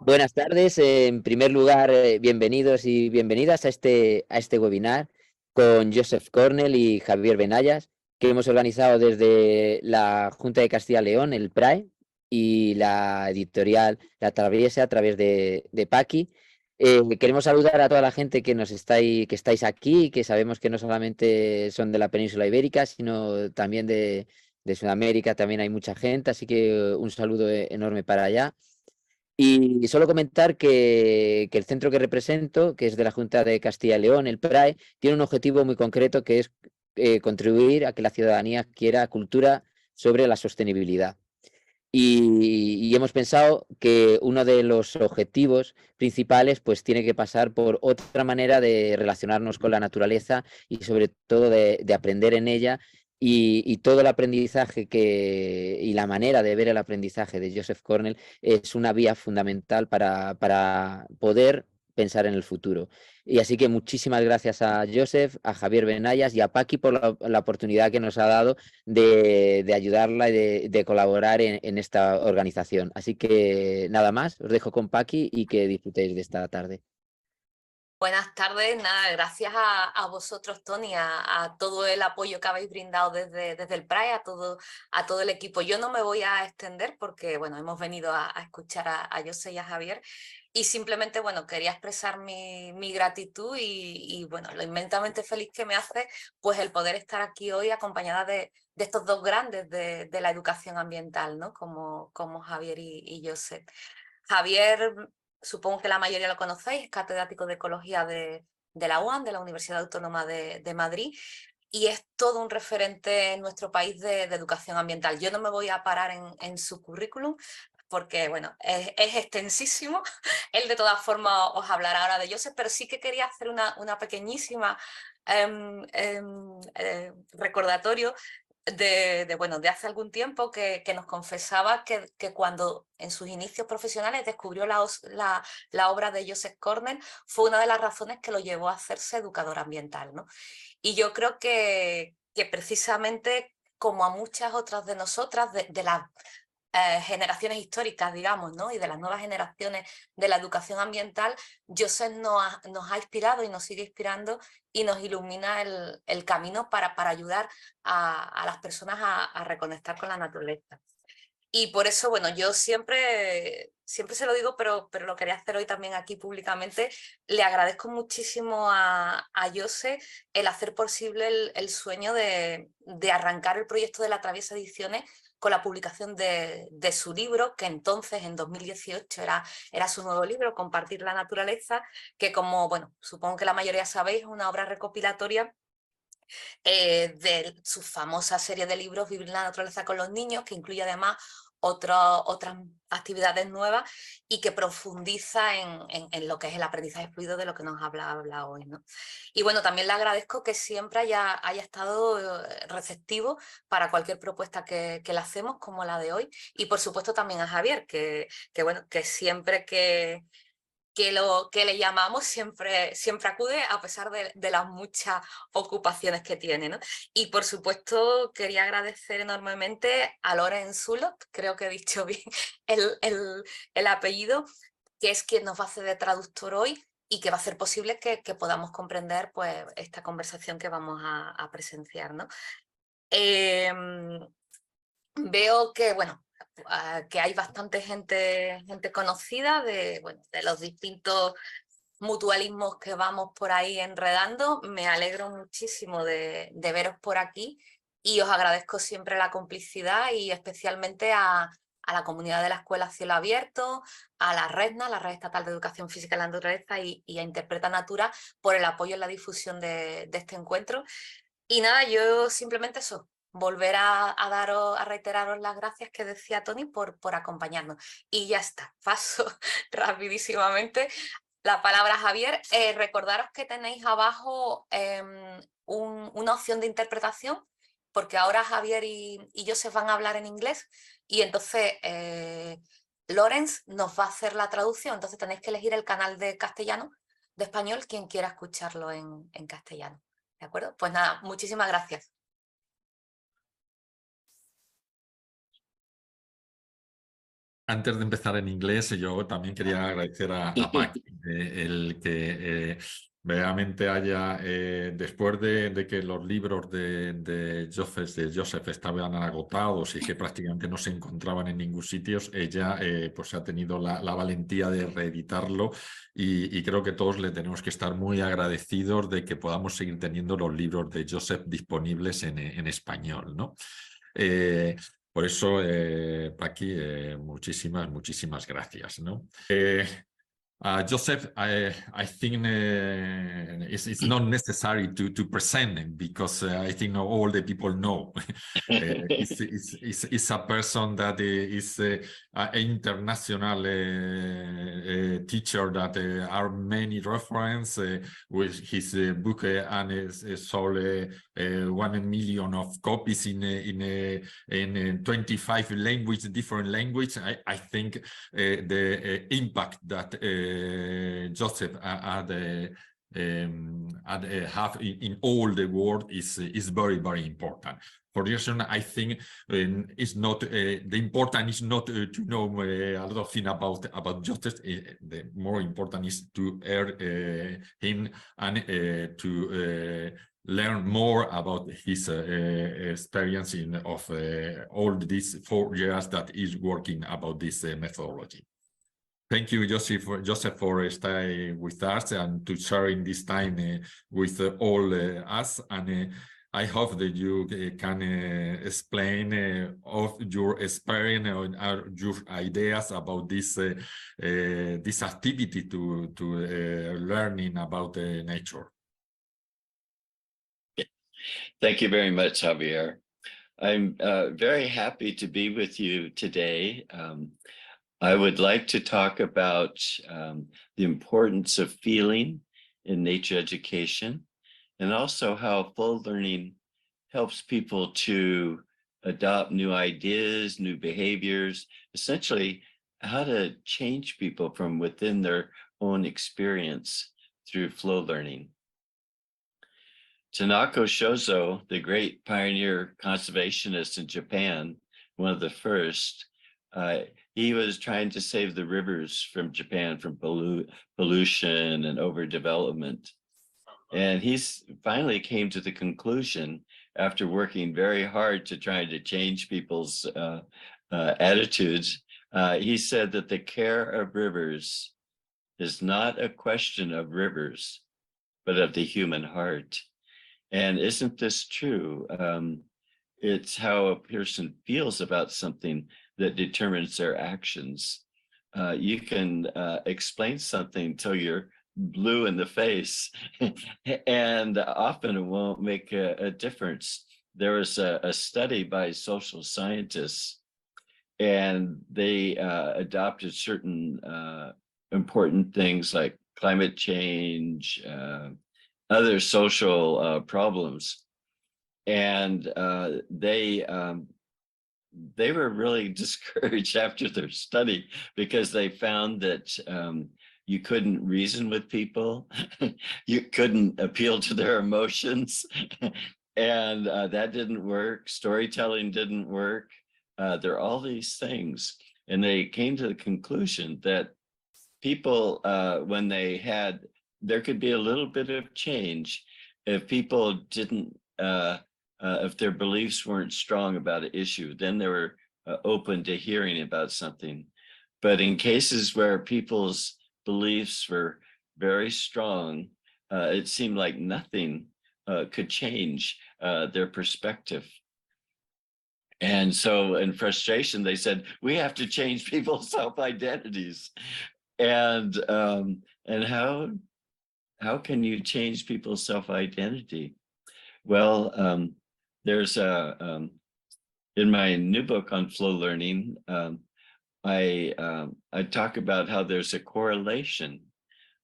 Buenas tardes. En primer lugar, bienvenidos y bienvenidas a este webinar con Joseph Conell y Javier Benayas, que hemos organizado desde la Junta de Castilla y León, el PRAE, y la editorial La Traviesa a través de Paqui. Queremos saludar a toda la gente que estáis aquí, que sabemos que no solamente son de la península ibérica, sino también de Sudamérica, también hay mucha gente, así que un saludo enorme para allá. Y solo comentar que el centro que represento, que es de la Junta de Castilla y León, el PRAE, tiene un objetivo muy concreto que es contribuir a que la ciudadanía adquiera cultura sobre la sostenibilidad. Y hemos pensado que uno de los objetivos principales pues tiene que pasar por otra manera de relacionarnos con la naturaleza y sobre todo de aprender en ella y todo el aprendizaje y la manera de ver el aprendizaje de Joseph Conell es una vía fundamental para poder pensar en el futuro. Y así que muchísimas gracias a Joseph, a Javier Benayas y a Paqui por la oportunidad que nos ha dado de ayudarla y de colaborar en esta organización. Así que nada más, os dejo con Paqui y que disfrutéis de esta tarde. Buenas tardes, nada, gracias a vosotros, Tony, a todo el apoyo que habéis brindado desde el PRAE, a todo el equipo. Yo no me voy a extender porque, bueno, hemos venido a escuchar a José y a Javier y simplemente, bueno, quería expresar mi gratitud y, bueno, lo inmensamente feliz que me hace, pues, el poder estar aquí hoy acompañada de estos dos grandes de la educación ambiental, ¿no? Como Javier y José. Javier, supongo que la mayoría lo conocéis, es catedrático de Ecología de la UAM, de la Universidad Autónoma de Madrid, y es todo un referente en nuestro país de educación ambiental. Yo no me voy a parar en su currículum, porque bueno, es extensísimo. Él de todas formas os hablará ahora de Joseph, pero sí que quería hacer una pequeñísima recordatorio bueno, de hace algún tiempo que nos confesaba que cuando en sus inicios profesionales descubrió la obra de Joseph Conell, fue una de las razones que lo llevó a hacerse educador ambiental, ¿no? Y yo creo que precisamente como a muchas otras de nosotras, de las generaciones históricas, digamos, ¿no? Y de las nuevas generaciones de la educación ambiental, Joseph nos ha inspirado y nos sigue inspirando y nos ilumina el camino para ayudar a las personas a reconectar con la naturaleza. Y por eso, bueno, yo siempre se lo digo, pero lo quería hacer hoy también aquí públicamente. Le agradezco muchísimo a Jose el hacer posible el sueño de arrancar el proyecto de la Traviesa Ediciones con la publicación de su libro, que entonces, en 2018, era su nuevo libro, Compartir la Naturaleza, que como, bueno, supongo que la mayoría sabéis, es una obra recopilatoria de su famosa serie de libros Vivir la naturaleza con los niños, que incluye además otras actividades nuevas y que profundiza en lo que es el aprendizaje fluido de lo que nos habla hoy, ¿no? Y bueno, también le agradezco que siempre haya estado receptivo para cualquier propuesta que le hacemos, como la de hoy, y por supuesto también a Javier, bueno, que siempre que le llamamos siempre acude a pesar de las muchas ocupaciones que tiene, ¿no? Y por supuesto quería agradecer enormemente a Loren Zulot, creo que he dicho bien el apellido, que es quien nos va a hacer de traductor hoy y que va a hacer posible que podamos comprender pues esta conversación que vamos a presenciar, ¿no? Veo que, bueno, que hay bastante gente conocida bueno, de los distintos mutualismos que vamos por ahí enredando. Me alegro muchísimo de veros por aquí y os agradezco siempre la complicidad y especialmente a la comunidad de la Escuela Cielo Abierto, a la RESNA, la Red Estatal de Educación Física y la Naturaleza, y a Interpreta Natura por el apoyo en la difusión de este encuentro. Y nada, yo simplemente eso, volver a reiteraros las gracias que decía Tony por acompañarnos. Y ya está, paso rapidísimamente la palabra a Javier. Recordaros que tenéis abajo una opción de interpretación, porque ahora Javier y Joseph van a hablar en inglés y entonces Lorenz nos va a hacer la traducción, entonces tenéis que elegir el canal de castellano, de español, quien quiera escucharlo en castellano. ¿De acuerdo? Pues nada, muchísimas gracias. Antes de empezar en inglés, yo también quería agradecer a Paqui el que realmente haya, después de que los libros de Joseph estaban agotados y que prácticamente no se encontraban en ningún sitio, ella pues ha tenido la valentía de reeditarlo y creo que todos le tenemos que estar muy agradecidos de que podamos seguir teniendo los libros de Joseph disponibles en español, ¿no? Por eso, Paqui, muchísimas gracias, ¿no? Joseph, I think it's not necessary to present him because I think all the people know. It's a person that is an international teacher that are many references with his book and sold 1 million of copies in 25 different languages. I think the impact that Joseph have in all the world is very important. For this reason, I think it's not the important is not to know a lot of things about Joseph. The more important is to hear him and to learn more about his experience of all these 4 years that he's working about this methodology. Thank you, Joseph, for staying with us and to sharing this time with all us. And I hope that you can explain of your experience or your ideas about this this activity to learning about nature. Thank you very much, Javier. I'm very happy to be with you today. I would like to talk about the importance of feeling in nature education, and also how flow learning helps people to adopt new ideas, new behaviors, essentially how to change people from within their own experience through flow learning. Tanaka Shozo, the great pioneer conservationist in Japan, one of the first, he was trying to save the rivers from Japan from pollution and overdevelopment. And he's finally came to the conclusion, after working very hard to try to change people's attitudes, he said that the care of rivers is not a question of rivers, but of the human heart. And isn't this true? It's how a person feels about something that determines their actions. You can explain something till you're blue in the face, and often it won't make a difference. There was a study by social scientists, and they adopted certain important things like climate change, other social problems, and they were really discouraged after their study because they found that you couldn't reason with people, you couldn't appeal to their emotions, and that didn't work. Storytelling didn't work. There are all these things, and they came to the conclusion that people, when they had, there could be a little bit of change if people didn't, if their beliefs weren't strong about an issue, then they were open to hearing about something. But in cases where people's beliefs were very strong, it seemed like nothing could change their perspective. And so in frustration, they said, we have to change people's self-identities. And how can you change people's self-identity? Well, there's in my new book on flow learning, I talk about how there's a correlation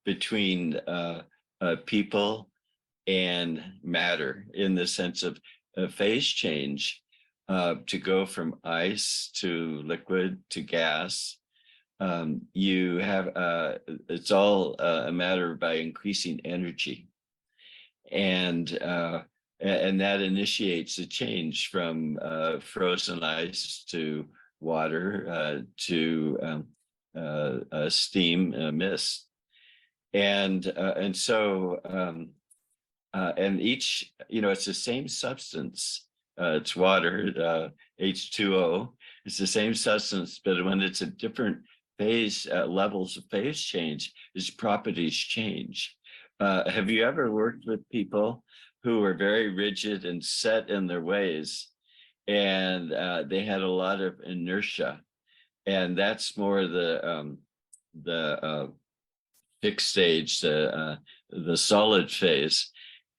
between people and matter, in the sense of phase change, to go from ice to liquid to gas. You have it's all a matter by increasing energy, and that initiates a change from frozen ice to water to steam mist. And so and each, it's the same substance. It's water, H2O. It's the same substance, but when it's at different phase levels of phase change, its properties change. Have you ever worked with people who were very rigid and set in their ways, and they had a lot of inertia, and that's more the fixed stage, the solid phase,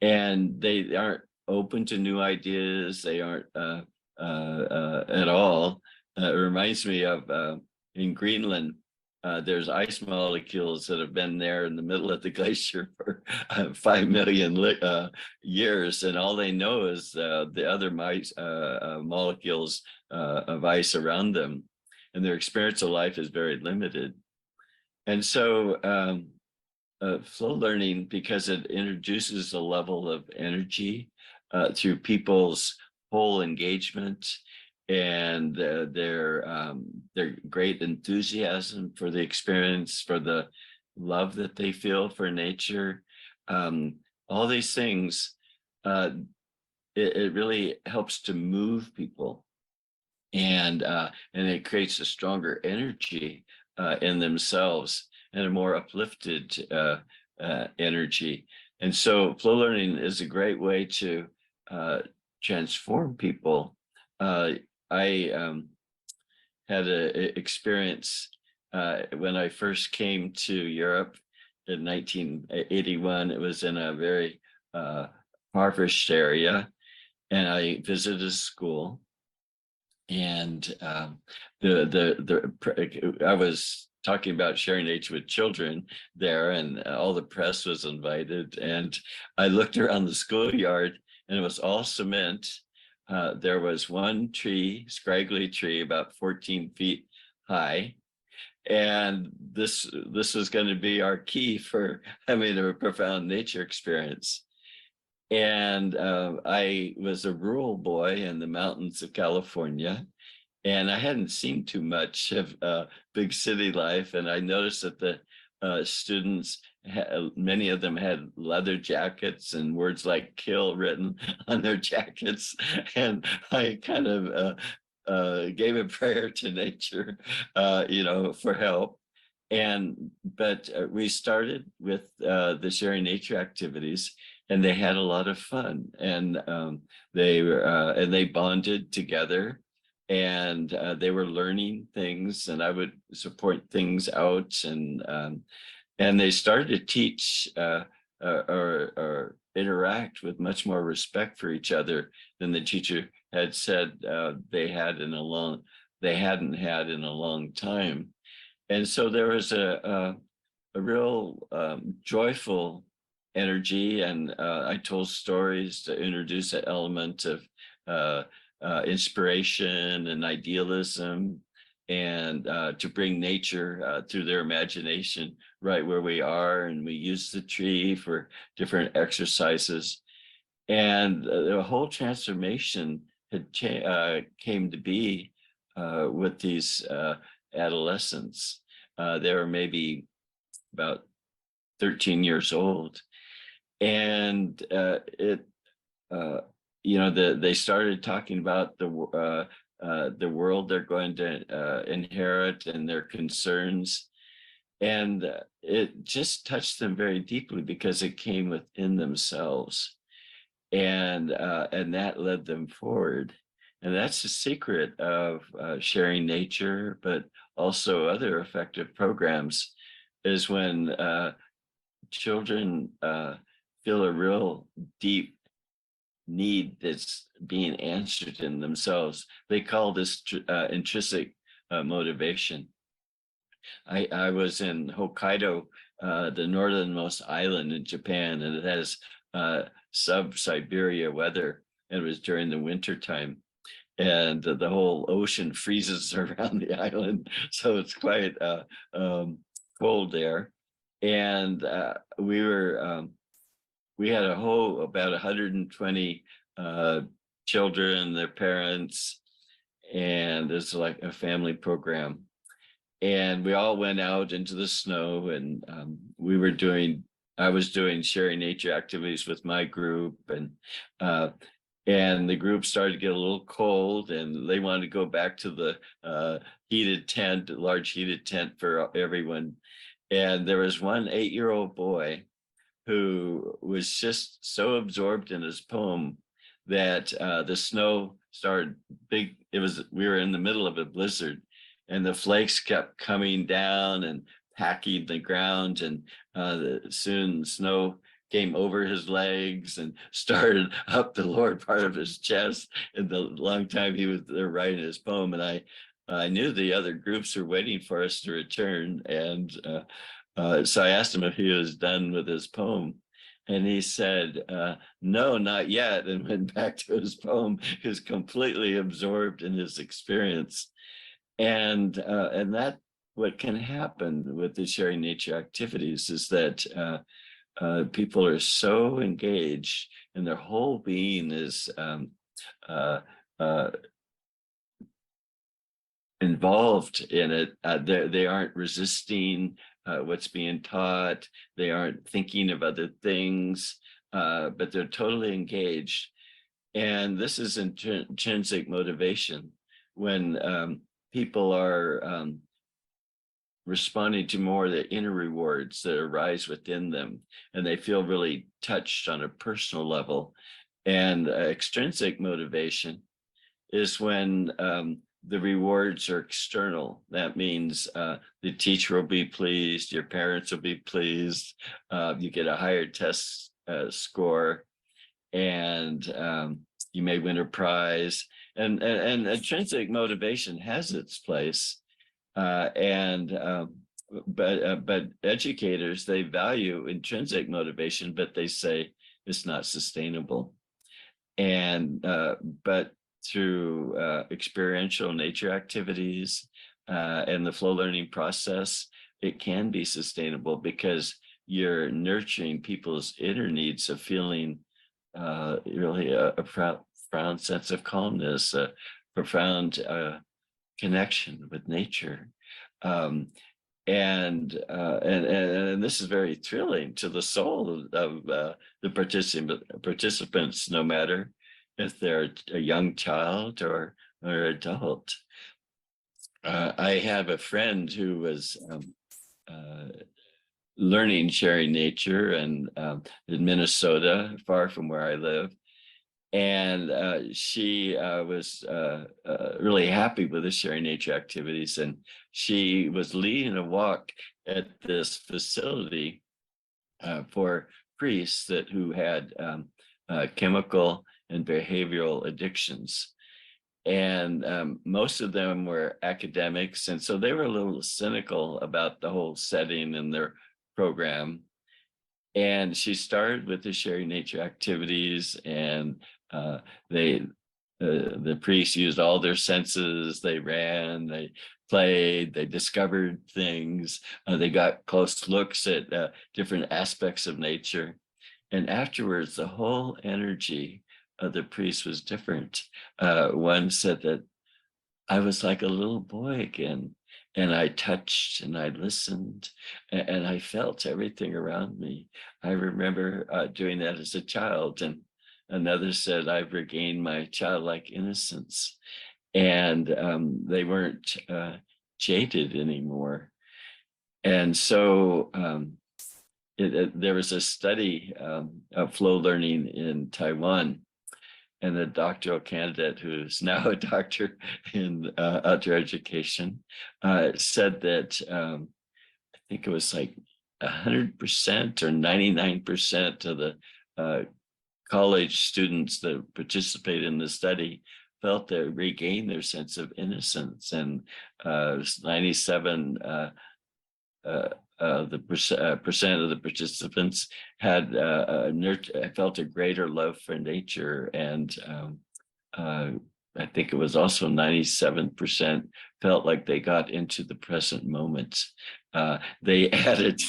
and they aren't open to new ideas. They aren't at all. It reminds me of in Greenland, there's ice molecules that have been there in the middle of the glacier for 5 million years, and all they know is the other molecules of ice around them, and their experience of life is very limited. And so flow learning, because it introduces a level of energy through people's whole engagement and their great enthusiasm for the experience, for the love that they feel for nature, all these things, it really helps to move people, and it creates a stronger energy in themselves and a more uplifted energy. And so flow learning is a great way to transform people. I had an experience when I first came to Europe in 1981. It was in a very impoverished area, and I visited a school, and I was talking about sharing nature with children there, and all the press was invited, and I looked around the schoolyard, and it was all cement. There was one tree, scraggly tree, about 14 feet high, and this was going to be our key for having a profound nature experience. And I was a rural boy in the mountains of California, and I hadn't seen too much of big city life. And I noticed that the students, many of them had leather jackets and words like "kill" written on their jackets. And I kind of gave a prayer to nature, for help. But we started with the sharing nature activities, and they had a lot of fun, and they bonded together. And they were learning things, and I would support things out, and they started to teach or interact with much more respect for each other than the teacher had said they hadn't had in a long time. And so there was a real joyful energy, and I told stories to introduce an element of inspiration and idealism, and to bring nature through their imagination right where we are. And we used the tree for different exercises, and the whole transformation had came to be with these adolescents. They were maybe about 13 years old, and they started talking about the world they're going to inherit and their concerns, and it just touched them very deeply because it came within themselves, and that led them forward. And that's the secret of sharing nature, but also other effective programs, is when children feel a real deep need that's being answered in themselves. They call this intrinsic motivation. I was in Hokkaido, the northernmost island in Japan, and it has sub-Siberia weather. And it was during the winter time, and the whole ocean freezes around the island, so it's quite cold there. And we had about 120 children, their parents, and it's like a family program. And we all went out into the snow, and I was doing sharing nature activities with my group, and the group started to get a little cold, and they wanted to go back to the large heated tent for everyone. And there was one 8-year-old boy who was just so absorbed in his poem that the snow started big. We were in the middle of a blizzard, and the flakes kept coming down and packing the ground, and soon snow came over his legs and started up the lower part of his chest. And the long time he was there writing his poem, and I knew the other groups were waiting for us to return, and so I asked him if he was done with his poem. And he said, no, not yet, and went back to his poem. He was completely absorbed in his experience. And that what can happen with the sharing nature activities is that people are so engaged, and their whole being is involved in it. They aren't resisting what's being taught. They aren't thinking of other things, but they're totally engaged. And this is intrinsic motivation. When people are responding to more of the inner rewards that arise within them, and they feel really touched on a personal level. And extrinsic motivation is when the rewards are external. That means the teacher will be pleased, your parents will be pleased, you get a higher test score, and you may win a prize. And intrinsic motivation has its place, but educators, they value intrinsic motivation, but they say it's not sustainable. And but through experiential nature activities and the flow learning process, it can be sustainable, because you're nurturing people's inner needs of feeling really a profound sense of calmness, a profound connection with nature. And this is very thrilling to the soul of the participants, no matter if they're a young child or adult. I have a friend who was learning sharing nature in Minnesota, far from where I live. And she was really happy with the sharing nature activities. And she was leading a walk at this facility for priests who had chemical and behavioral addictions. And most of them were academics. And so they were a little cynical about the whole setting and their program. And she started with the sharing nature activities, and the priests used all their senses. They ran, they played, they discovered things. They got close looks at different aspects of nature. And afterwards, the whole energy of the priest was different. One said that I was like a little boy again, and I touched and I listened, and I felt everything around me. I remember doing that as a child. And another said, I've regained my childlike innocence. And they weren't jaded anymore. And so there was a study of flow learning in Taiwan. And the doctoral candidate, who's now a doctor in outdoor education, said that I think it was like 100% or 99% of the college students that participated in the study felt they regained their sense of innocence, and 97 percent of the participants had felt a greater love for nature, and I think it was also 97% felt like they got into the present moment. They added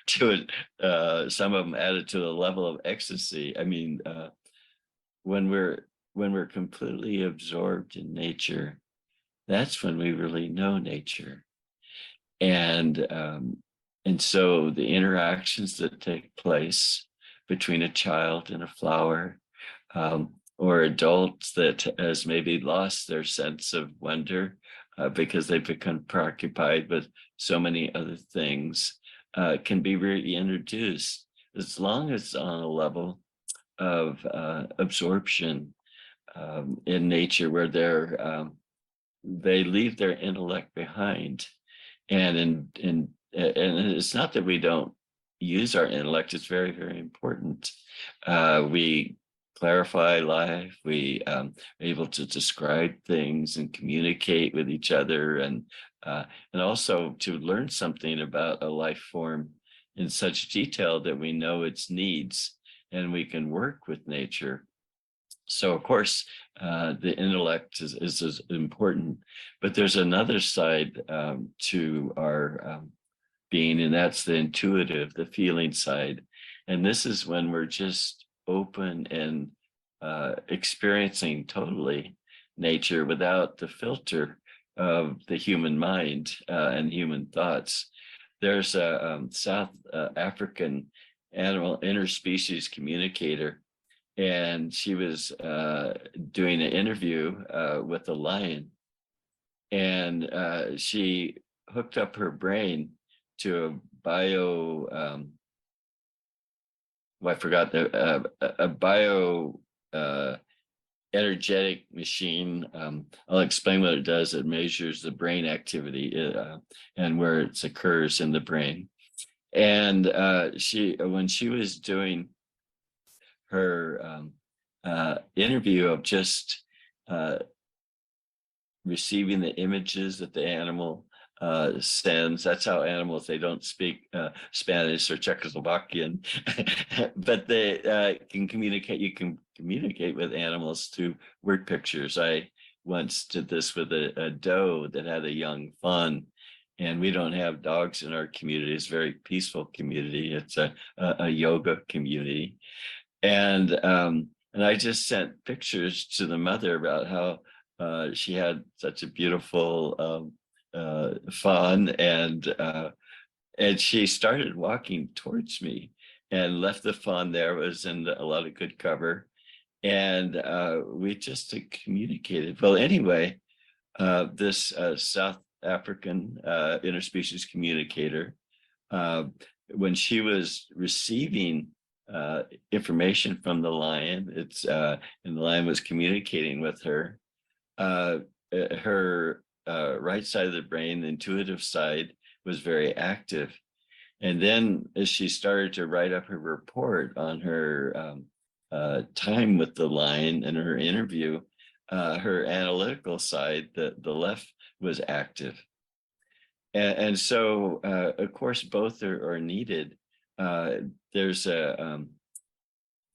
to it, some of them added to the level of ecstasy. I mean, when we're completely absorbed in nature, that's when we really know nature. And so the interactions that take place between a child and a flower, or adults that has maybe lost their sense of wonder because they've become preoccupied with so many other things, can be reintroduced as long as it's on a level of absorption in nature, where they leave their intellect behind. And it's not that we don't use our intellect, it's very, very important. We clarify life, we are able to describe things and communicate with each other, and also to learn something about a life form in such detail that we know its needs and we can work with nature. So of course, the intellect is important, but there's another side to our being, and that's the intuitive, the feeling side. And this is when we're just open and experiencing totally nature without the filter of the human mind and human thoughts. There's a South African animal interspecies communicator, and she was doing an interview with a lion, and she hooked up her brain to a bio energetic machine. I'll explain what it does. It measures the brain activity and where it occurs in the brain. And when she was doing her interview of just receiving the images that the animal sends. That's how animals, they don't speak Spanish or Czechoslovakian, but they can communicate. You can communicate with animals through word pictures. I once did this with a doe that had a young fawn, and we don't have dogs in our community. It's a very peaceful community. It's a yoga community. And I just sent pictures to the mother about how she had such a beautiful fawn, and she started walking towards me and left the fawn there. It was in a lot of good cover, and we just communicated. Well, anyway, this South African interspecies communicator, when she was receiving information from the lion, and the lion was communicating with her, her right side of the brain, the intuitive side, was very active. And then as she started to write up her report on her time with the lion and her interview, her analytical side, the left, was active. And so, of course, both are needed. There's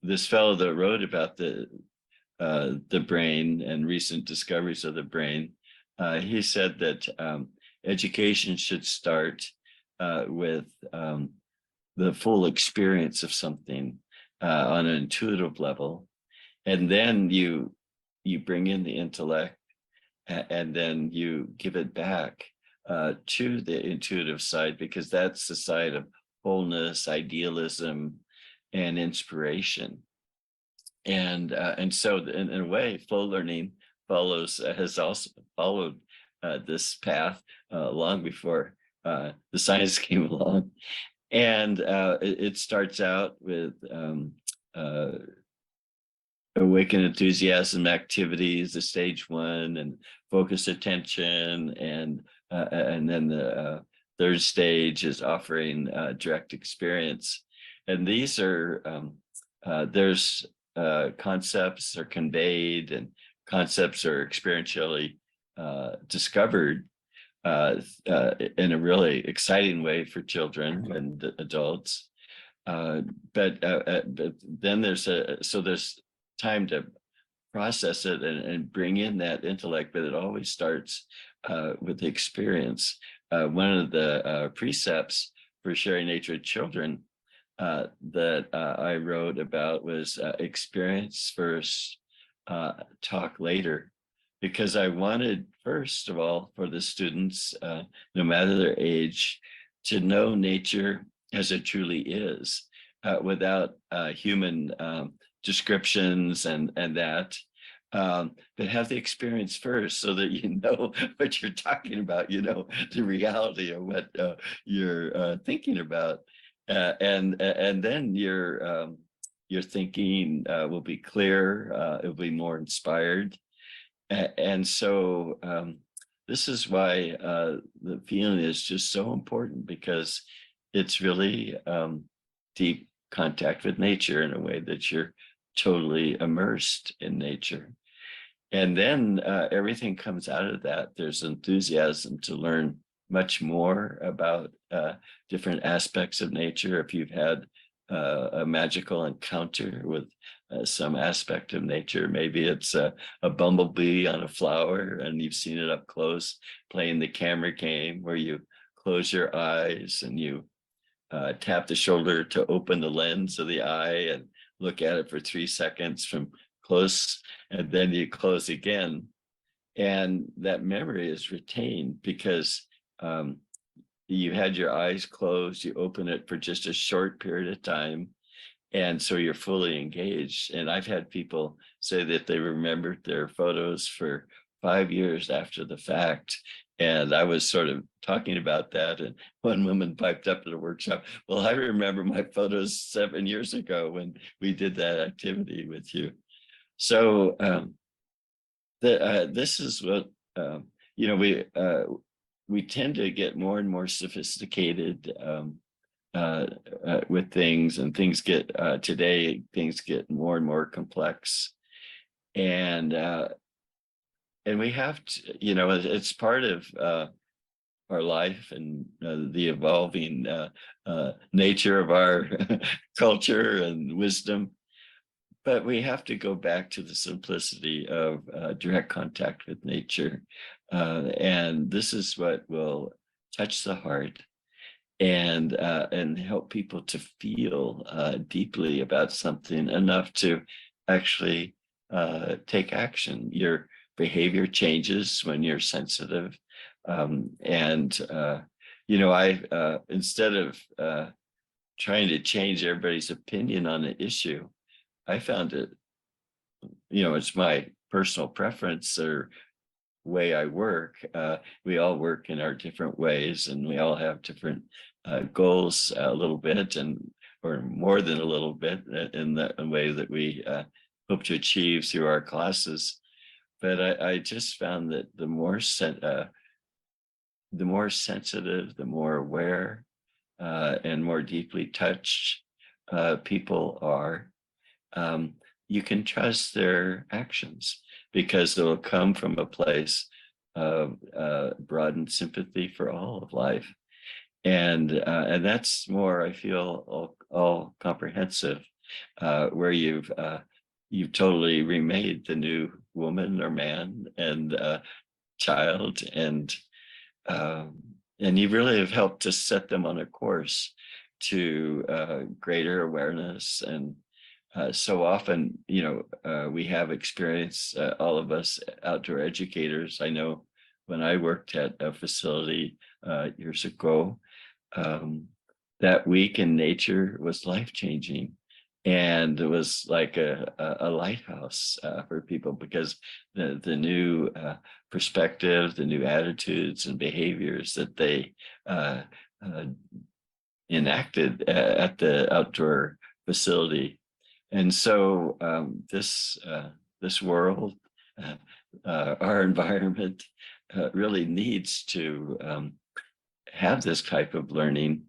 this fellow that wrote about the brain and recent discoveries of the brain. He said that education should start with the full experience of something on an intuitive level, and then you bring in the intellect, and then you give it back to the intuitive side, because that's the side of wholeness, idealism, and inspiration. And so in a way, flow learning has also followed this path long before the science came along. And it starts out with awaken enthusiasm activities, the stage one, and focus attention, and then the third stage is offering direct experience. And these are there's concepts are conveyed, and concepts are experientially discovered in a really exciting way for children and adults. But then there's time to process it and bring in that intellect, but it always starts with the experience. One of the precepts for sharing nature with children that I wrote about was experience first, talk later. because I wanted, first of all, for the students, no matter their age, to know nature as it truly is, without human descriptions and that, but have the experience first, so that you know what you're talking about, you know the reality of what you're thinking about, and then your thinking will be clear, it will be more inspired. And so this is why the feeling is just so important, because it's really deep contact with nature in a way that you're totally immersed in nature. And then everything comes out of that. There's enthusiasm to learn much more about different aspects of nature. If you've had a magical encounter with some aspect of nature, maybe it's a bumblebee on a flower and you've seen it up close, playing the camera game where you close your eyes and you tap the shoulder to open the lens of the eye and look at it for 3 seconds from close, and then you close again. And that memory is retained because you had your eyes closed, you open it for just a short period of time, and so you're fully engaged. And I've had people say that they remembered their photos for 5 years after the fact. And I was sort of talking about that, and one woman piped up at a workshop, well, I remember my photos 7 years ago when we did that activity with you. So this is what, you know, we tend to get more and more sophisticated with things, and things get, today, things get more and more complex. And we have to, you know, it's part of our life and the evolving nature of our culture and wisdom. But we have to go back to the simplicity of direct contact with nature. And this is what will touch the heart and help people to feel deeply about something enough to actually take action. Your behavior changes when you're sensitive. You know, I instead of trying to change everybody's opinion on an issue, I found it, you know, it's my personal preference or way I work. We all work in our different ways, and we all have different goals a little bit, and or more than a little bit, in the way that we hope to achieve through our classes. But I just found that the more sensitive, the more aware, and more deeply touched people are, you can trust their actions, because they'll come from a place of broadened sympathy for all of life. And that's more, I feel, all comprehensive, where you've totally remade the new woman or man and child, and you really have helped to set them on a course to greater awareness. And so often, you know, we have experience, all of us outdoor educators. I know when I worked at a facility years ago, that week in nature was life-changing. And it was like a lighthouse for people, because the new perspective, the new attitudes and behaviors that they enacted at the outdoor facility. And so this world, our environment, really needs to have this type of learning.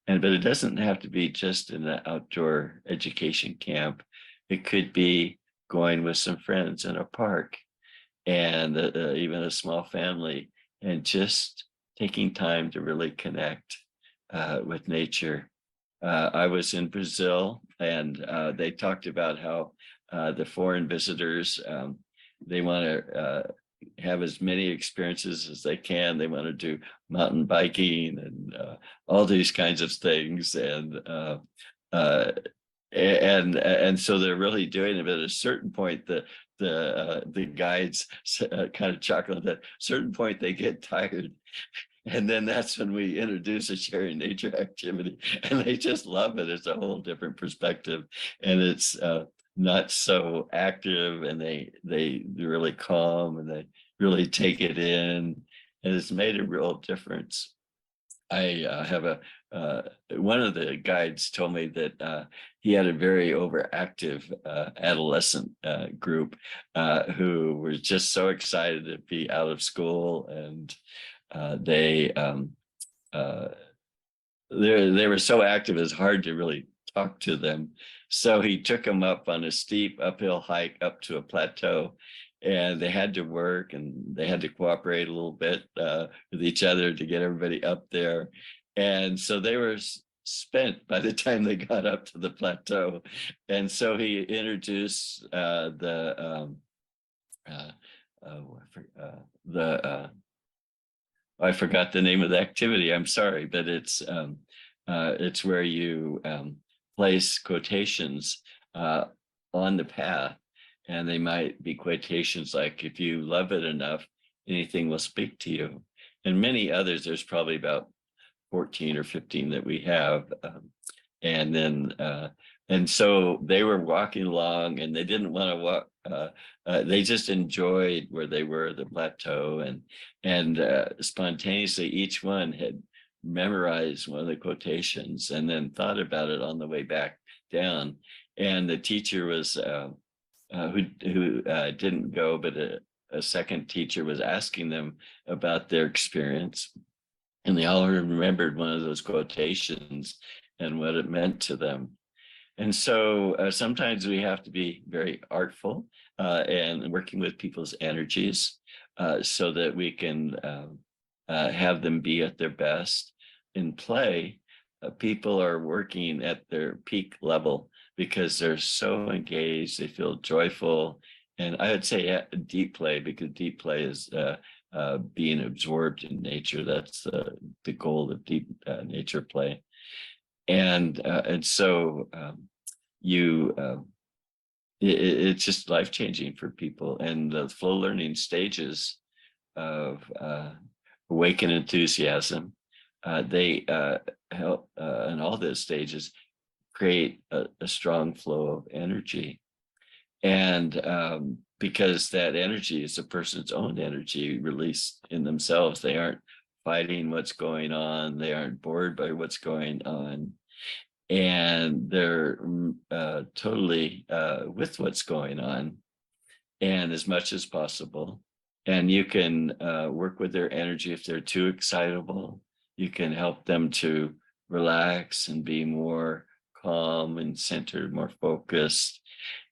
But it doesn't have to be just in an outdoor education camp. It could be going with some friends in a park, and even a small family, and just taking time to really connect with nature. I was in Brazil, and they talked about how the foreign visitors, they want to have as many experiences as they can. They want to do mountain biking and all these kinds of things, and so they're really doing it. But at a certain point, the the guides kind of chuckle that at a certain point they get tired. And then that's when we introduce a sharing nature activity, and they just love it. It's a whole different perspective, and it's not so active, and they're really calm, and they really take it in, and it's made a real difference. I have one of the guides told me that he had a very overactive adolescent group who were just so excited to be out of school, and they were so active it's hard to really talk to them. So he took them up on a steep uphill hike up to a plateau, and they had to work and they had to cooperate a little bit with each other to get everybody up there. And so they were spent by the time they got up to the plateau. And so he introduced I forgot the name of the activity. I'm sorry, but it's where you place quotations on the path, and they might be quotations like, "If you love it enough, anything will speak to you," and many others. There's probably about 14 or 15 that we have, and then and so they were walking along, and they didn't want to walk. They just enjoyed where they were, the plateau, and spontaneously each one had memorized one of the quotations and then thought about it on the way back down. And the teacher was who didn't go, but a second teacher was asking them about their experience, and they all remembered one of those quotations and what it meant to them. And so sometimes we have to be very artful and working with people's energies so that we can have them be at their best. In play, people are working at their peak level because they're so engaged, they feel joyful. And I would say deep play, because deep play is being absorbed in nature. That's the goal of deep nature play. And so it's just life-changing for people. And the flow learning stages of awaken enthusiasm, they help in all those stages create a strong flow of energy. And because that energy is a person's own energy released in themselves, they aren't fighting what's going on, they aren't bored by what's going on, and they're totally with what's going on, and as much as possible. And you can work with their energy. If they're too excitable, you can help them to relax and be more calm and centered, more focused.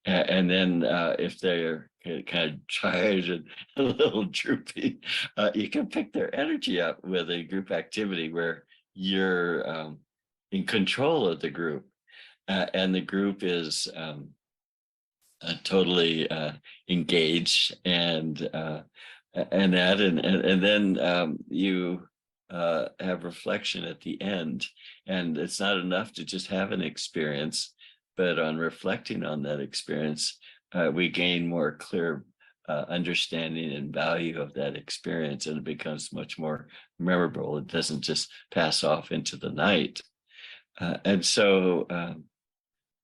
And then if they're kind of tired and a little droopy, you can pick their energy up with a group activity where you're in control of the group, and the group is totally engaged and then you have reflection at the end. And it's not enough to just have an experience, but on reflecting on that experience, we gain more clear understanding and value of that experience, and it becomes much more memorable. It doesn't just pass off into the night. And so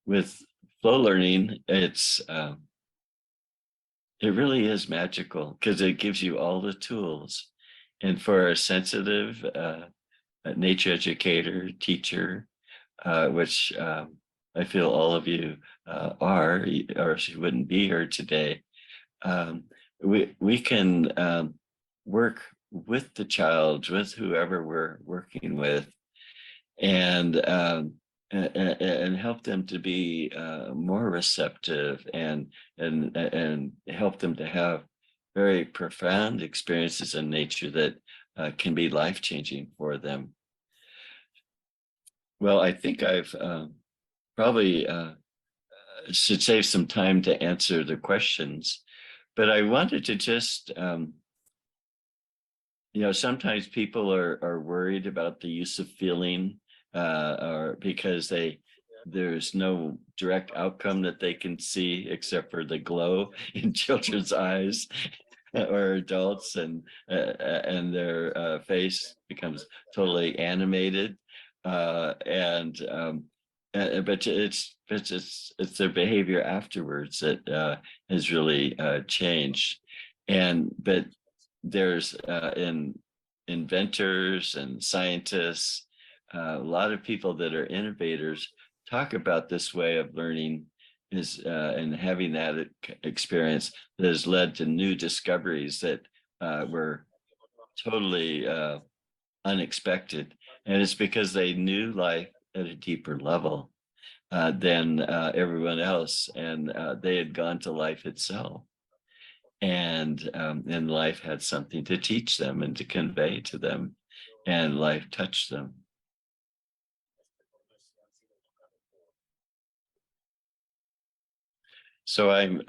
with flow learning, it really is magical because it gives you all the tools. And for a sensitive nature educator, teacher, which I feel all of you are, or she wouldn't be here today, we can work with the child, with whoever we're working with, and help them to be more receptive, and help them to have very profound experiences in nature that can be life-changing for them. Well, I think I've probably should save some time to answer the questions, but I wanted to just, sometimes people are worried about the use of feeling, or because they there's no direct outcome that they can see except for the glow in children's eyes or adults, and their face becomes totally animated, but it's their behavior afterwards that has really changed. But there's in inventors and scientists, a lot of people that are innovators talk about this way of learning is and having that experience that has led to new discoveries that were totally unexpected. And it's because they knew life at a deeper level than everyone else, and they had gone to life itself, and life had something to teach them and to convey to them, and life touched them. So I'm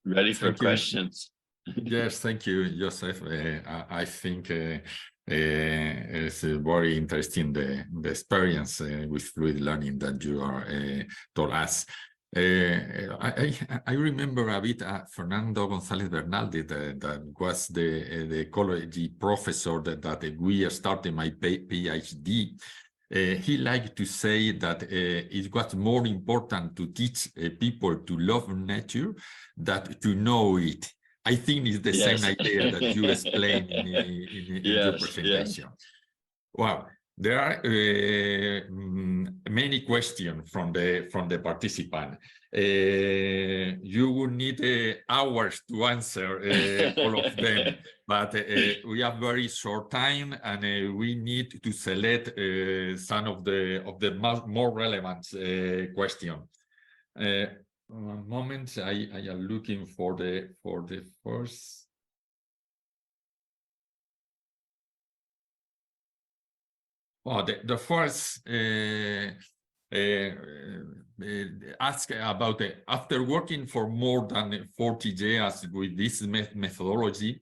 ready for questions. Yes, thank you, Joseph. I think it's very interesting the experience with fluid learning that you are told us. I remember a bit Fernando González Bernaldi, that was the ecology professor that we started my PhD. He liked to say that it was more important to teach people to love nature than to know it. I think it's the same idea that you explained in your presentation. Yes. Wow, there are many questions from the participant. You would need hours to answer all of them, but we have very short time, and we need to select some of the more relevant questions. One moment, I am looking for the first. Oh, the first ask about after working for more than 40 years with this methodology,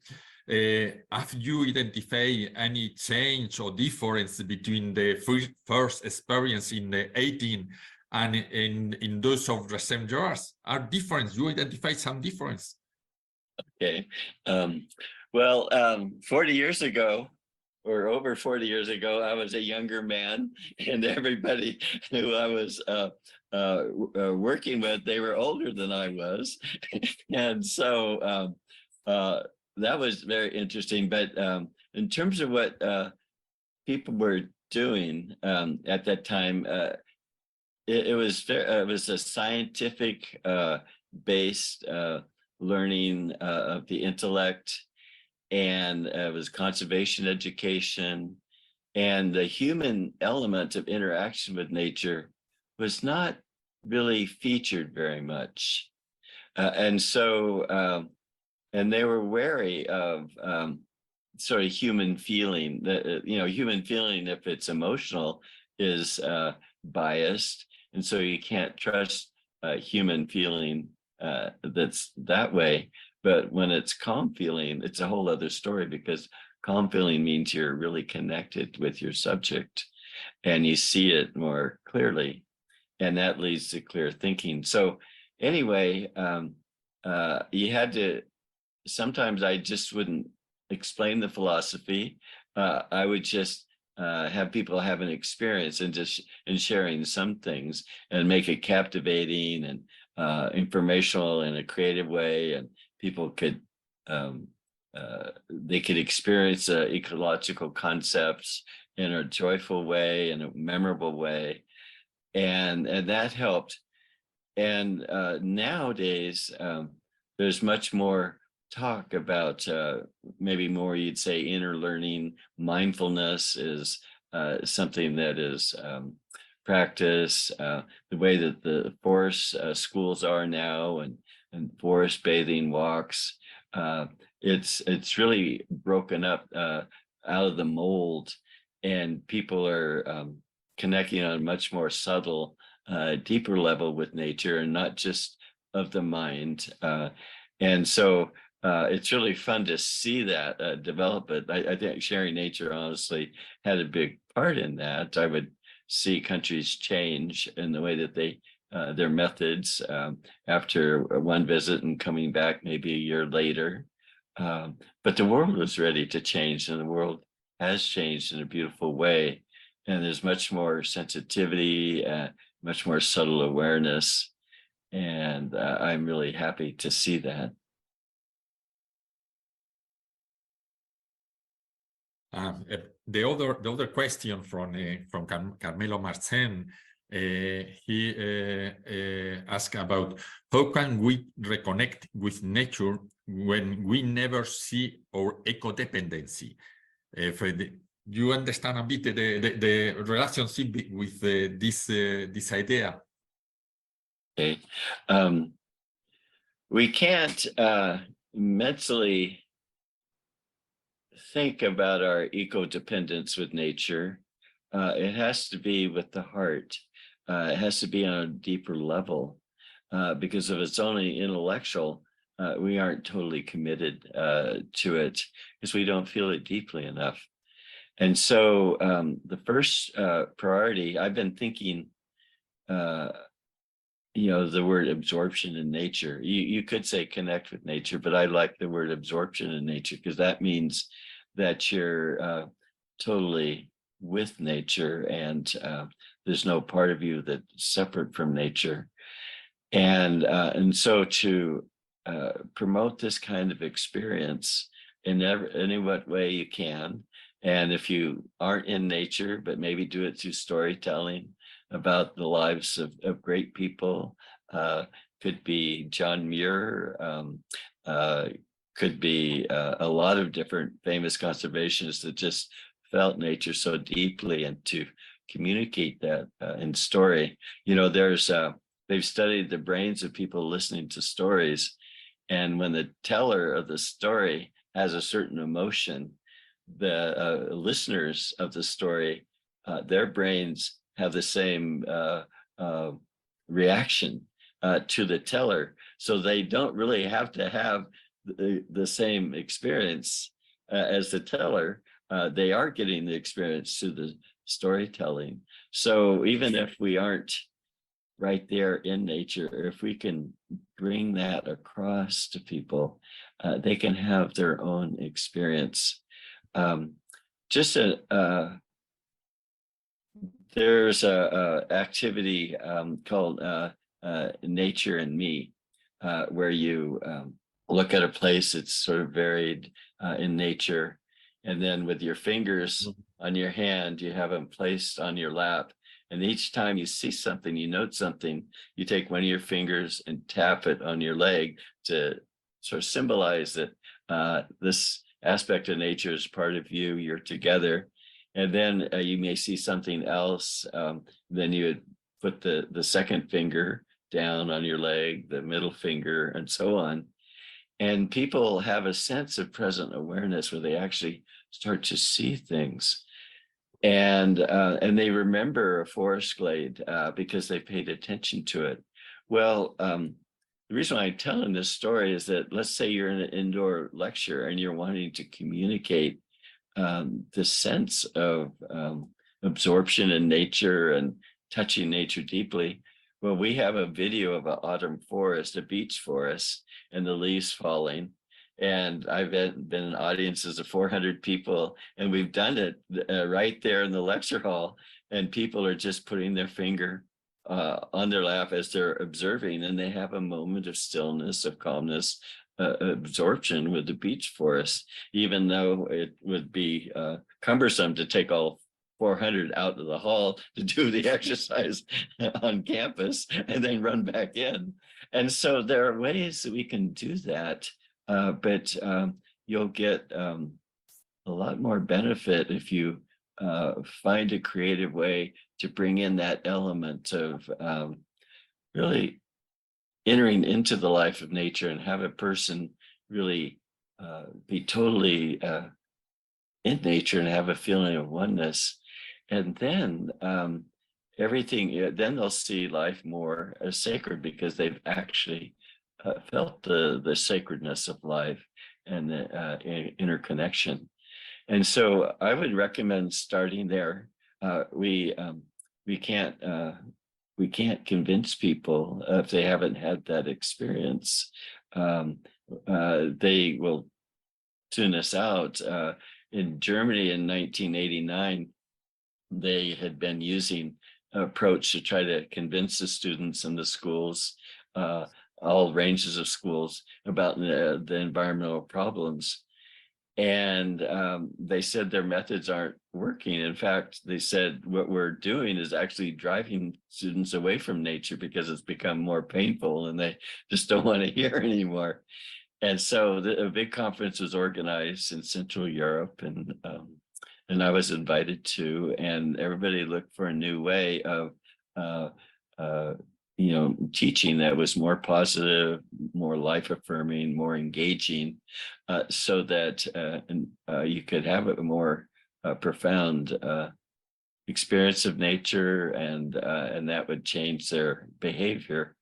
have you identified any change or difference between the first experience in the 18 and in those of recent years? Are difference? You identify some difference? Okay. Well, 40 years ago, or over 40 years ago, I was a younger man, and everybody who I was working with, they were older than I was. And so that was very interesting. But in terms of what people were doing at that time, it was a scientific based learning of the intellect, and it was conservation education, and the human element of interaction with nature was not really featured very much. And so, and they were wary of sort of human feeling. That human feeling, if it's emotional, is biased, and so you can't trust human feeling that's that way. But when it's calm feeling, it's a whole other story, because calm feeling means you're really connected with your subject and you see it more clearly, and that leads to clear thinking. So anyway, you had to, sometimes I just wouldn't explain the philosophy. I would just have people have an experience and just in sharing some things and make it captivating and informational in a creative way, and people could they could experience ecological concepts in a joyful way, in a memorable way, and that helped. And nowadays there's much more talk about maybe more, you'd say, inner learning. Mindfulness is something that is practice, the way that the forest schools are now, and forest bathing walks. It's really broken up out of the mold, and people are connecting on a much more subtle, deeper level with nature, and not just of the mind. And so it's really fun to see that develop. It. I think sharing nature honestly had a big part in that. I would see countries change in the way that they their methods after one visit and coming back maybe a year later. But the world was ready to change, and the world has changed in a beautiful way. And there's much more sensitivity, much more subtle awareness. And I'm really happy to see that. The other question from Carmelo Marcen, he asked about how can we reconnect with nature when we never see our eco-dependency? You understand a bit the relationship with this idea? Okay. We can't mentally think about our eco-dependence with nature. It has to be with the heart. It has to be on a deeper level, because if it's only intellectual, we aren't totally committed to it because we don't feel it deeply enough. And so the first priority, I've been thinking, the word absorption in nature. You could say connect with nature, but I like the word absorption in nature because that means that you're totally with nature, and there's no part of you that's separate from nature. And so to promote this kind of experience in any what way you can, and if you aren't in nature, but maybe do it through storytelling about the lives of great people, could be John Muir, could be a lot of different famous conservationists that just felt nature so deeply, and to communicate that in story. They've studied the brains of people listening to stories, and when the teller of the story has a certain emotion, the listeners of the story, their brains have the same reaction to the teller. So they don't really have to have the same experience as the teller. They are getting the experience through the storytelling. So even if we aren't right there in nature, if we can bring that across to people, they can have their own experience. There's a activity called Nature and Me, where you look at a place that's sort of varied in nature, and then with your fingers on your hand, you have them placed on your lap. And each time you see something, you note something, you take one of your fingers and tap it on your leg to sort of symbolize that this aspect of nature is part of you, you're together. And then you may see something else. Then you would put the second finger down on your leg, the middle finger, and so on. And people have a sense of present awareness where they actually start to see things. And they remember a forest glade because they paid attention to it. Well, the reason why I'm telling this story is that, let's say you're in an indoor lecture and you're wanting to communicate the sense of absorption in nature and touching nature deeply. Well, we have a video of an autumn forest, a beech forest, and the leaves falling. And I've been in audiences of 400 people, and we've done it right there in the lecture hall. And people are just putting their finger on their lap as they're observing, and they have a moment of stillness, of calmness, absorption with the beech forest, even though it would be cumbersome to take all 400 out of the hall to do the exercise on campus and then run back in. And so there are ways that we can do that, but you'll get a lot more benefit if you find a creative way to bring in that element of really entering into the life of nature and have a person really be totally in nature and have a feeling of oneness. And then everything, then they'll see life more as sacred because they've actually felt the sacredness of life and the interconnection. And so I would recommend starting there. We we can't convince people if they haven't had that experience. They will tune us out. In Germany in 1989, they had been using an approach to try to convince the students in the schools, all ranges of schools, about the environmental problems. And they said their methods aren't working. In fact, they said what we're doing is actually driving students away from nature because it's become more painful and they just don't want to hear anymore. And so a big conference was organized in Central Europe, and I was invited to, and everybody looked for a new way of teaching that was more positive, more life affirming, more engaging, so that you could have a more profound experience of nature, and that would change their behavior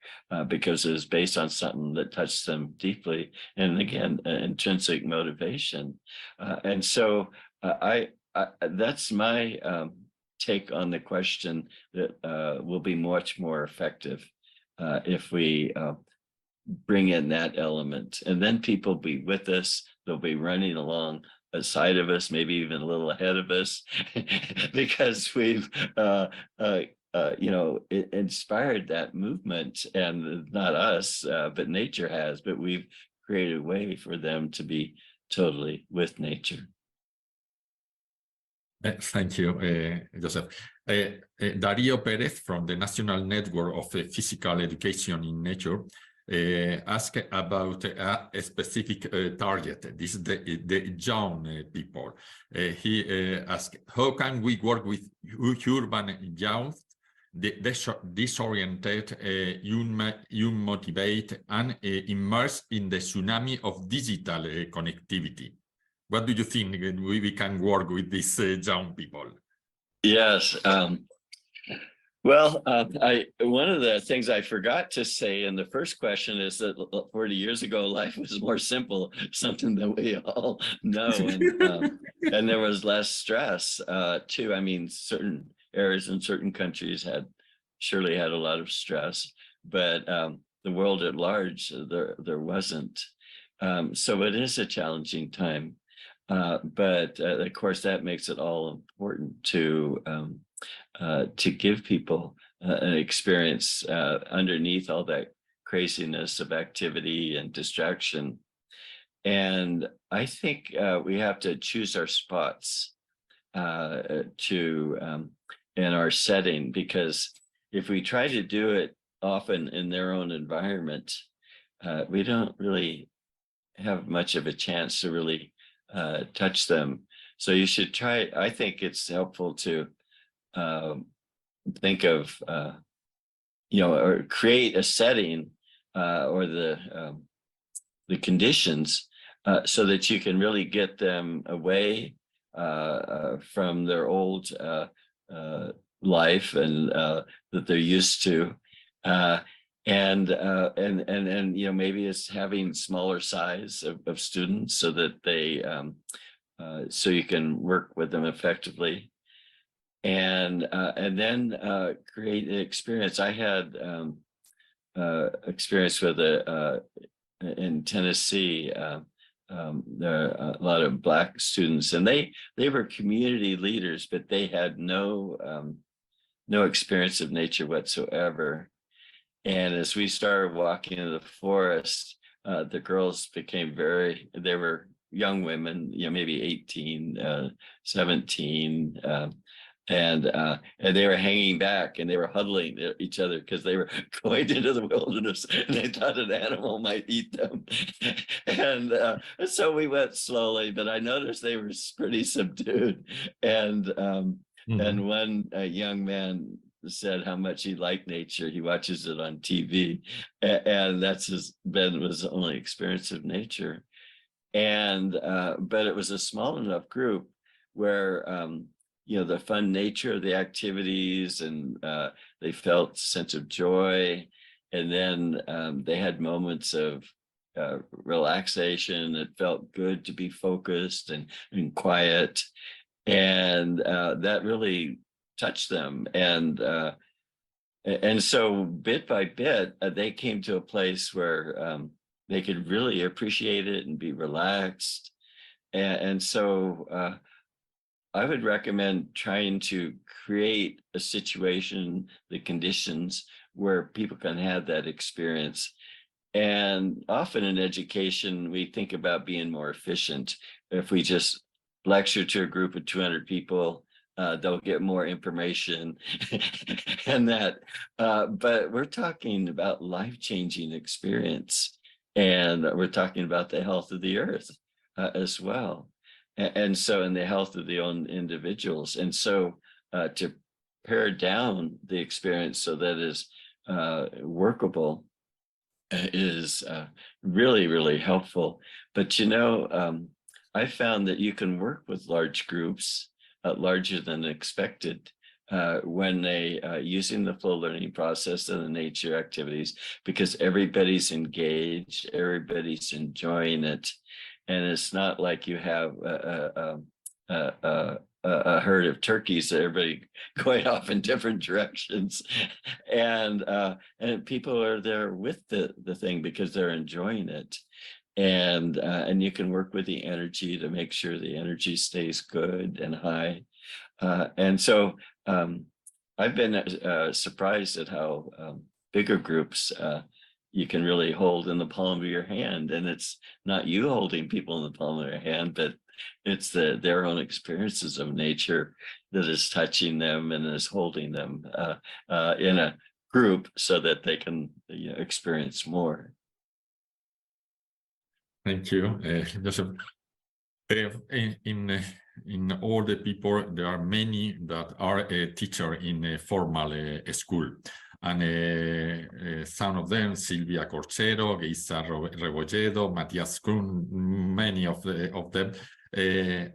because it was based on something that touched them deeply, and again, intrinsic motivation. And so I that's my take on the question, that will be much more effective if we bring in that element, and then people will be with us. They'll be running along aside of us, maybe even a little ahead of us, because we've inspired that movement, and not us, but nature has. But we've created a way for them to be totally with nature. Thank you, Joseph. Dario Perez from the National Network of Physical Education in Nature asked about a specific target. This is the young people. He asked, how can we work with urban youth, disoriented, unmotivated, and immersed in the tsunami of digital connectivity? What do you think we can work with these young people? Yes. One of the things I forgot to say in the first question is that 40 years ago, life was more simple, something that we all know, and there was less stress too. I mean, certain areas in certain countries surely had a lot of stress, but the world at large, there wasn't. So it is a challenging time. But of course, that makes it all important to give people an experience underneath all that craziness of activity and distraction. And I think we have to choose our spots in our setting, because if we try to do it often in their own environment, we don't really have much of a chance to really touch them. So you should try. I think it's helpful to think of or create a setting or the conditions so that you can really get them away from their old life and that they're used to, and maybe it's having smaller size of students so that they so you can work with them effectively, and then create an experience. I had experience with in Tennessee. There are a lot of Black students, and they were community leaders, but they had no experience of nature whatsoever. And as we started walking in the forest, the girls became they were young women, maybe 18, 17, and they were hanging back, and they were huddling each other because they were going into the wilderness and they thought an animal might eat them. And so we went slowly, but I noticed they were pretty subdued. And and one young man said how much he liked nature. He watches it on TV, and that's his only experience of nature. And but it was a small enough group where the fun nature of the activities, and they felt a sense of joy, and then they had moments of relaxation. It felt good to be focused and quiet, and that really touch them. And so bit by bit, they came to a place where they could really appreciate it and be relaxed. And so I would recommend trying to create a situation, the conditions where people can have that experience. And often in education, we think about being more efficient. If we just lecture to a group of 200 people, they'll get more information and that. But we're talking about life-changing experience. And we're talking about the health of the earth as well. And so, in the health of the own individuals. And so to pare down the experience so that is workable is really, really helpful. But, you know, I found that you can work with large groups, larger than expected, when they using the flow learning process and the nature activities, because everybody's engaged, everybody's enjoying it. And it's not like you have a herd of turkeys, everybody going off in different directions. And people are there with the thing because they're enjoying it. And you can work with the energy to make sure the energy stays good and high. And so I've been surprised at how bigger groups you can really hold in the palm of your hand. And it's not you holding people in the palm of your hand, but it's their own experiences of nature that is touching them and is holding them in a group so that they can experience more. Thank you, Joseph. In all the people, there are many that are a teacher in a formal school. And some of them, Silvia Corchero, Geisa Rebolledo, Matías Kuhn, many of them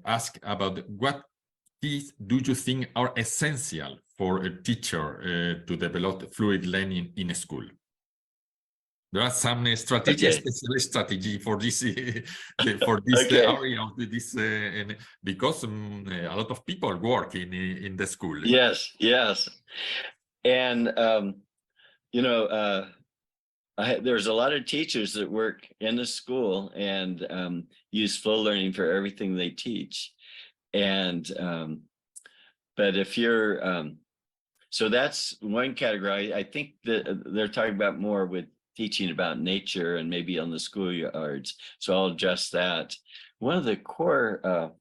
ask about what things do you think are essential for a teacher to develop fluid learning in a school? There are some strategy, special strategy for this Okay. area of this, and because a lot of people work in the school. Yes, yes. And you know, there's a lot of teachers that work in the school and use flow learning for everything they teach. And but if you're so that's one category. I think that they're talking about more with teaching about nature and maybe on the schoolyards. So I'll adjust that. One of the core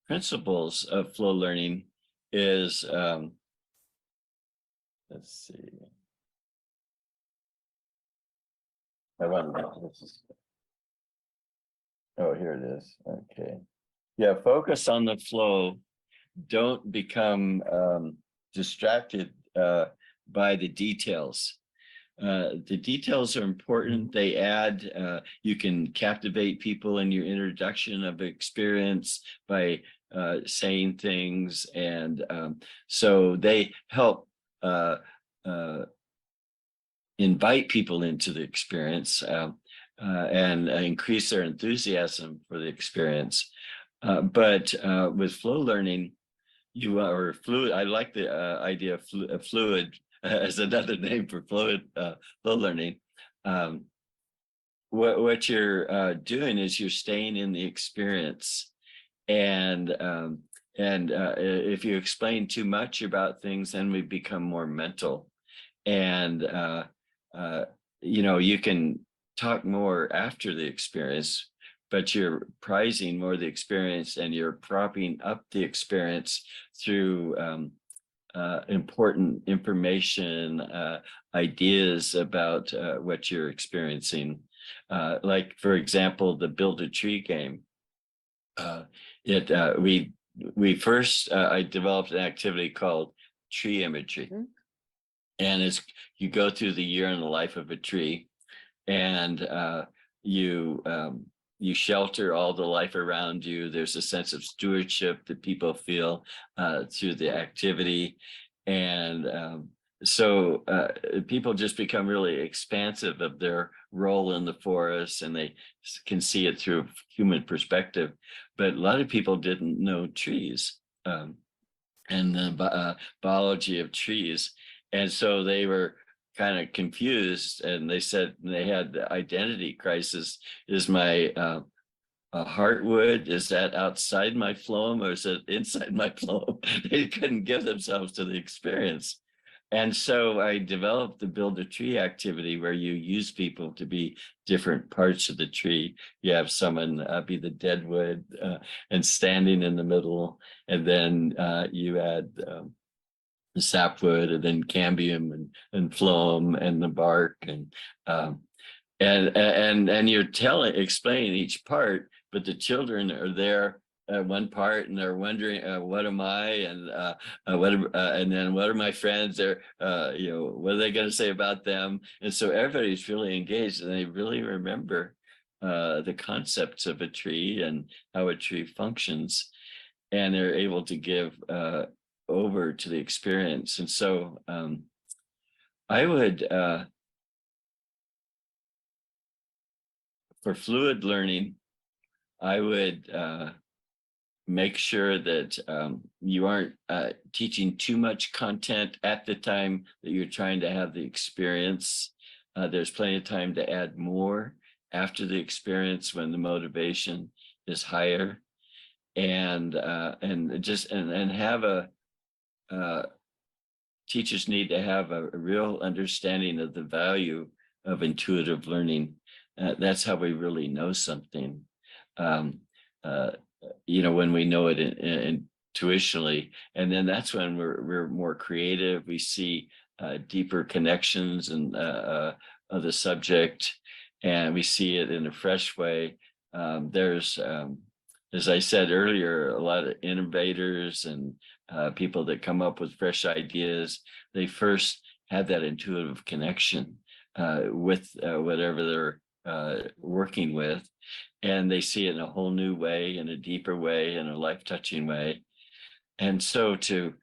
principles of flow learning is let's see. Oh, here it is. Okay. Yeah, focus on the flow. Don't become distracted by the details. The details are important. They add, you can captivate people in your introduction of experience by saying things. And so they help invite people into the experience and increase their enthusiasm for the experience. But with flow learning, you are fluid. I like the idea of fluid as another name for flow learning. What you're doing is you're staying in the experience, and if you explain too much about things, then we become more mental, and you know, you can talk more after the experience, but you're prizing more the experience and you're propping up the experience through important information, ideas about what you're experiencing. Like, for example, the Build a Tree game. We first, I developed an activity called tree imagery. Mm-hmm. And it's, you go through the year in the life of a tree, and you shelter all the life around you. There's a sense of stewardship that people feel through the activity. And so people just become really expansive of their role in the forest, and they can see it through a human perspective. But a lot of people didn't know trees. and the biology of trees. And so they were kind of confused, and they said they had the identity crisis. Is my heartwood, is that outside my phloem or is it inside my phloem? They couldn't give themselves to the experience. And so I developed the Build a Tree activity, where you use people to be different parts of the tree. You have someone be the deadwood and standing in the middle, and then you add the sapwood, and then cambium and phloem and the bark, and you're explaining each part, but the children are there one part, and they're wondering, what am I, and and then what are my friends? They're what are they going to say about them? And so everybody's really engaged, and they really remember the concepts of a tree and how a tree functions, and they're able to give over to the experience. And so I would for fluid learning, I would make sure that you aren't teaching too much content at the time that you're trying to have the experience. There's plenty of time to add more after the experience when the motivation is higher, and have teachers need to have a real understanding of the value of intuitive learning. That's how we really know something. When we know it intuitionally, and then that's when we're more creative. We see deeper connections and of the subject, and we see it in a fresh way. There's, as I said earlier, a lot of innovators and people that come up with fresh ideas. They first have that intuitive connection with whatever they're working with, and they see it in a whole new way, in a deeper way, in a life-touching way. And so to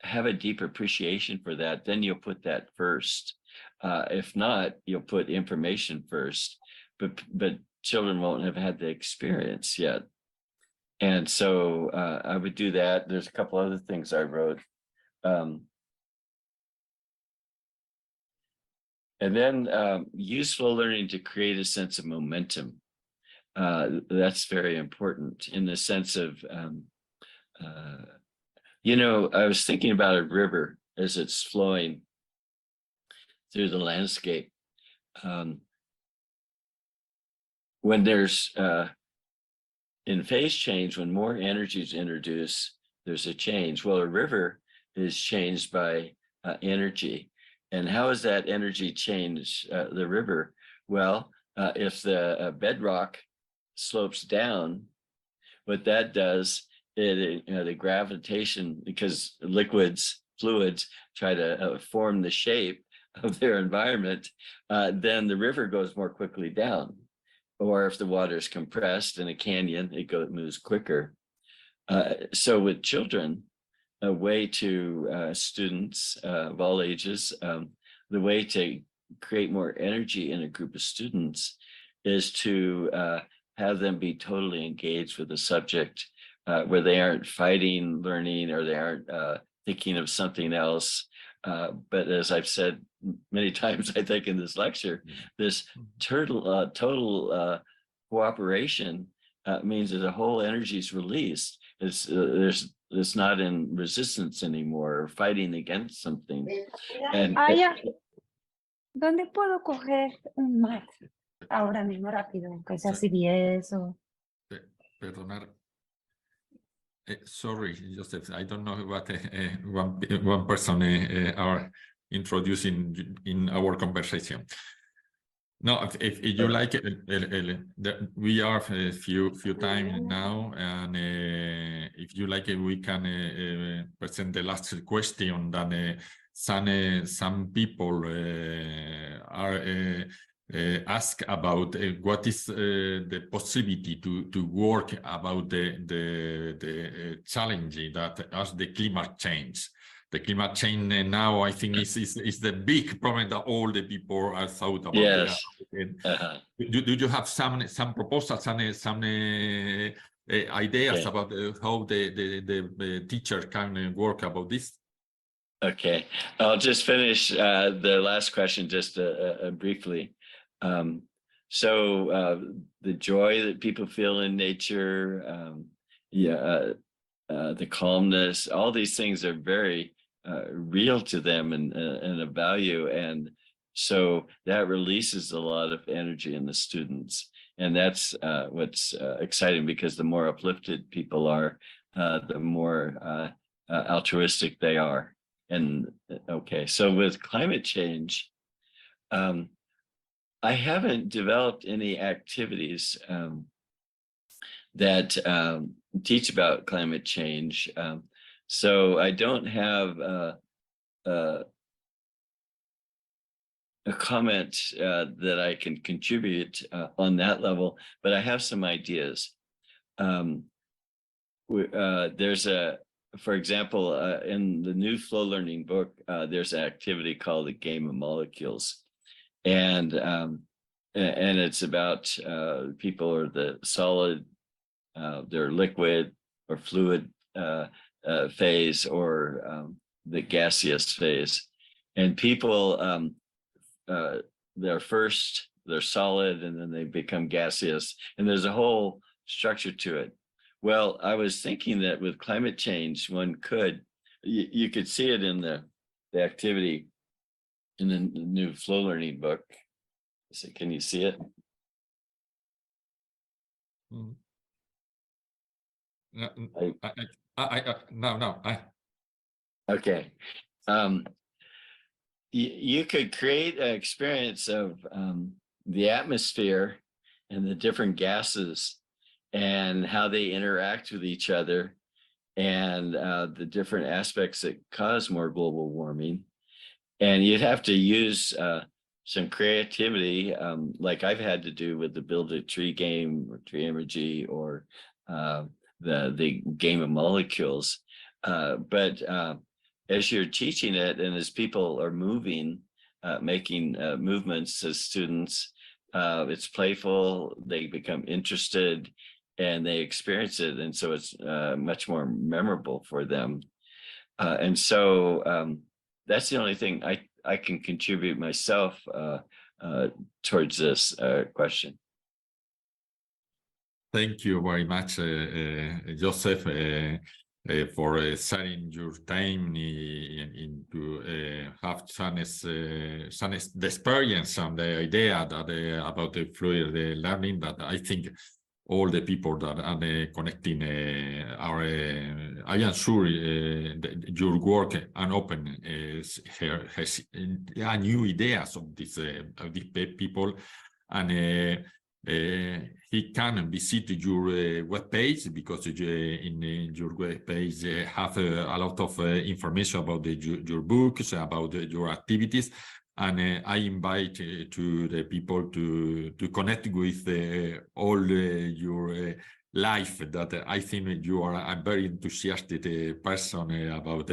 have a deep appreciation for that, then you'll put that first. If not, you'll put information first, but children won't have had the experience yet. And so I would do that. There's a couple other things I wrote. And then useful learning to create a sense of momentum. That's very important in the sense of, I was thinking about a river as it's flowing through the landscape. When there's in phase change, when more energy is introduced, there's a change. Well, a river is changed by energy. And how does that energy change the river? Well, if the bedrock slopes down, what that does, the gravitation, because fluids try to form the shape of their environment, then the river goes more quickly down. Or if the water is compressed in a canyon, it moves quicker. So with children, a way to students of all ages, the way to create more energy in a group of students is to have them be totally engaged with the subject, where they aren't fighting learning, or they aren't thinking of something else. But as I've said many times, I think in this lecture, this total cooperation means that the whole energy is released. It's not in resistance anymore, or fighting against something. And ¿Dónde puedo coger un mat ahora mismo rápido? Aunque sea CBS o... Perdonar. Sorry, Joseph, I don't know what one person are introducing in our conversation. No, if you like, we are a few times now, and if you like, we can present the last question. That some people are ask about what is the possibility to work about the challenge that as the climate change. The climate change now, I think, is the big problem that all the people are thought about. Yes. Do you have some proposals, some ideas Okay. about how the teacher can work about this? Okay, I'll just finish the last question just briefly. The joy that people feel in nature, the calmness, all these things are very real to them and of value. And so that releases a lot of energy in the students. And that's what's exciting, because the more uplifted people are, the more altruistic they are. And okay, so with climate change, I haven't developed any activities that teach about climate change. So I don't have a comment that I can contribute on that level, but I have some ideas. There's for example, in the new flow learning book, there's an activity called the game of molecules. And it's about people are the solid, they're liquid or fluid phase, or the gaseous phase. And people, they're solid, and then they become gaseous. And there's a whole structure to it. Well, I was thinking that with climate change, one could, you could see it in the activity in the new flow learning book. So can you see it? Mm. Okay. You could create an experience of the atmosphere and the different gases and how they interact with each other, and the different aspects that cause more global warming. And you'd have to use some creativity, like I've had to do with the Build a Tree game, or Tree Emoji, or the game of molecules. But as you're teaching it, and as people are moving, making movements as students, it's playful, they become interested, and they experience it. And so it's much more memorable for them. And so that's the only thing I can contribute myself towards this question. Thank you very much, Joseph, for sharing your time to have some experience and the idea that about the fluid learning, that I think all the people that are connecting are, I am sure your work and open has new ideas of these people, and he can visit your webpage, because in your webpage have a lot of information about your books, about your activities. And I invite to the people to connect with all your life, that I think you are a very enthusiastic person about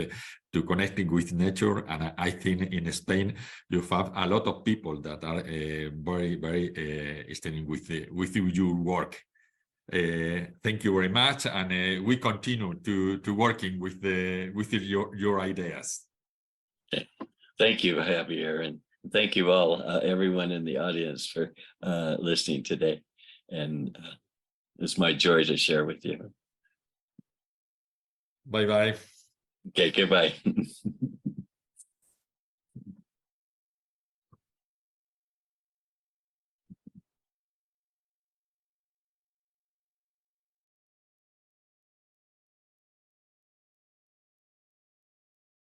to connecting with nature. And I think in Spain you have a lot of people that are very, very standing with your work. Thank you very much, and we continue to working with your ideas. Okay. Thank you, Javier, and thank you all, everyone in the audience, for listening today. And it's my joy to share with you. Bye-bye. Okay, goodbye.